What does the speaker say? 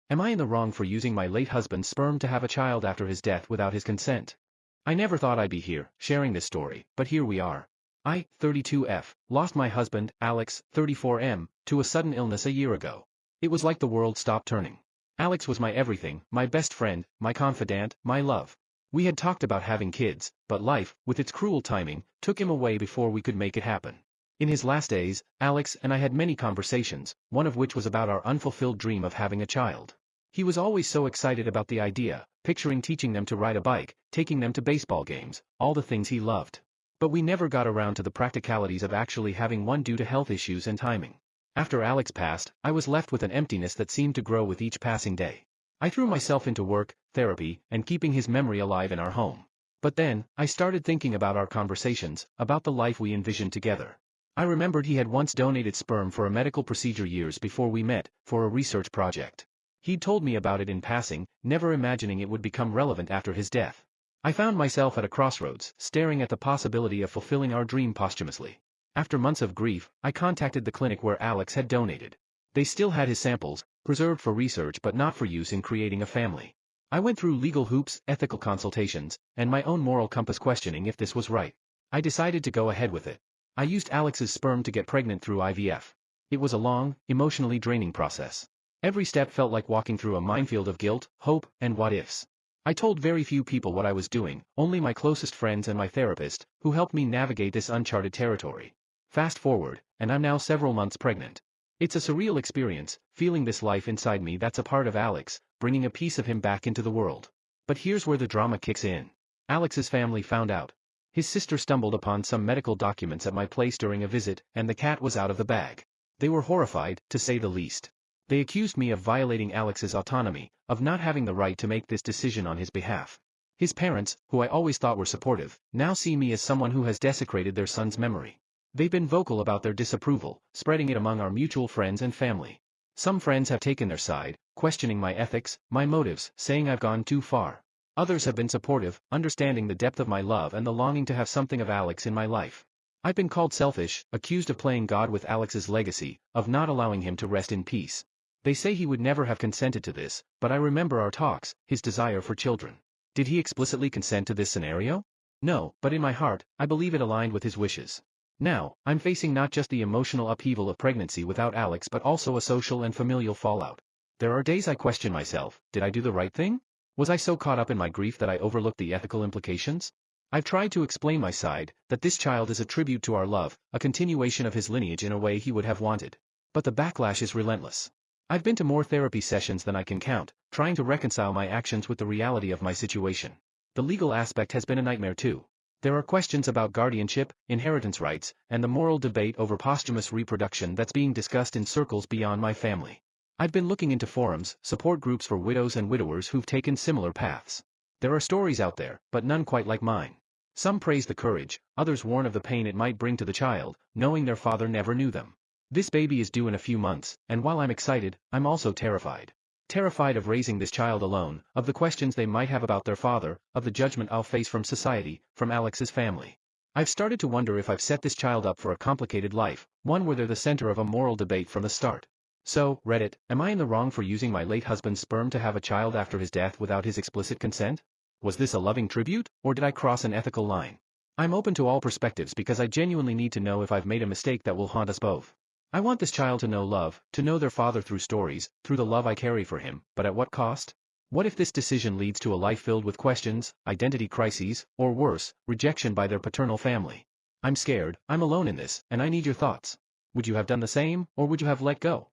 Am I in the wrong for using my late husband's sperm to have a child after his death without his consent? I never thought I'd be here, sharing this story, but here we are. I, 32F, lost my husband, Alex, 34M, to a sudden illness a year ago. It was like the world stopped turning. Alex was my everything, my best friend, my confidant, my love. We had talked about having kids, but life, with its cruel timing, took him away before we could make it happen. In his last days, Alex and I had many conversations, one of which was about our unfulfilled dream of having a child. He was always so excited about the idea, picturing teaching them to ride a bike, taking them to baseball games, all the things he loved. But we never got around to the practicalities of actually having one due to health issues and timing. After Alex passed, I was left with an emptiness that seemed to grow with each passing day. I threw myself into work, therapy, and keeping his memory alive in our home. But then, I started thinking about our conversations, about the life we envisioned together. I remembered he had once donated sperm for a medical procedure years before we met, for a research project. He'd told me about it in passing, never imagining it would become relevant after his death. I found myself at a crossroads, staring at the possibility of fulfilling our dream posthumously. After months of grief, I contacted the clinic where Alex had donated. They still had his samples, preserved for research but not for use in creating a family. I went through legal hoops, ethical consultations, and my own moral compass questioning if this was right. I decided to go ahead with it. I used Alex's sperm to get pregnant through IVF. It was a long, emotionally draining process. Every step felt like walking through a minefield of guilt, hope, and what-ifs. I told very few people what I was doing, only my closest friends and my therapist, who helped me navigate this uncharted territory. Fast forward, and I'm now several months pregnant. It's a surreal experience, feeling this life inside me that's a part of Alex, bringing a piece of him back into the world. But here's where the drama kicks in. Alex's family found out. His sister stumbled upon some medical documents at my place during a visit, and the cat was out of the bag. They were horrified, to say the least. They accused me of violating Alex's autonomy, of not having the right to make this decision on his behalf. His parents, who I always thought were supportive, now see me as someone who has desecrated their son's memory. They've been vocal about their disapproval, spreading it among our mutual friends and family. Some friends have taken their side, questioning my ethics, my motives, saying I've gone too far. Others have been supportive, understanding the depth of my love and the longing to have something of Alex in my life. I've been called selfish, accused of playing God with Alex's legacy, of not allowing him to rest in peace. They say he would never have consented to this, but I remember our talks, his desire for children. Did he explicitly consent to this scenario? No, but in my heart, I believe it aligned with his wishes. Now, I'm facing not just the emotional upheaval of pregnancy without Alex but also a social and familial fallout. There are days I question myself, did I do the right thing? Was I so caught up in my grief that I overlooked the ethical implications? I've tried to explain my side, that this child is a tribute to our love, a continuation of his lineage in a way he would have wanted. But the backlash is relentless. I've been to more therapy sessions than I can count, trying to reconcile my actions with the reality of my situation. The legal aspect has been a nightmare too. There are questions about guardianship, inheritance rights, and the moral debate over posthumous reproduction that's being discussed in circles beyond my family. I've been looking into forums, support groups for widows and widowers who've taken similar paths. There are stories out there, but none quite like mine. Some praise the courage, others warn of the pain it might bring to the child, knowing their father never knew them. This baby is due in a few months, and while I'm excited, I'm also terrified. Terrified of raising this child alone, of the questions they might have about their father, of the judgment I'll face from society, from Alex's family. I've started to wonder if I've set this child up for a complicated life, one where they're the center of a moral debate from the start. So, Reddit, am I in the wrong for using my late husband's sperm to have a child after his death without his explicit consent? Was this a loving tribute, or did I cross an ethical line? I'm open to all perspectives because I genuinely need to know if I've made a mistake that will haunt us both. I want this child to know love, to know their father through stories, through the love I carry for him, but at what cost? What if this decision leads to a life filled with questions, identity crises, or worse, rejection by their paternal family? I'm scared, I'm alone in this, and I need your thoughts. Would you have done the same, or would you have let go?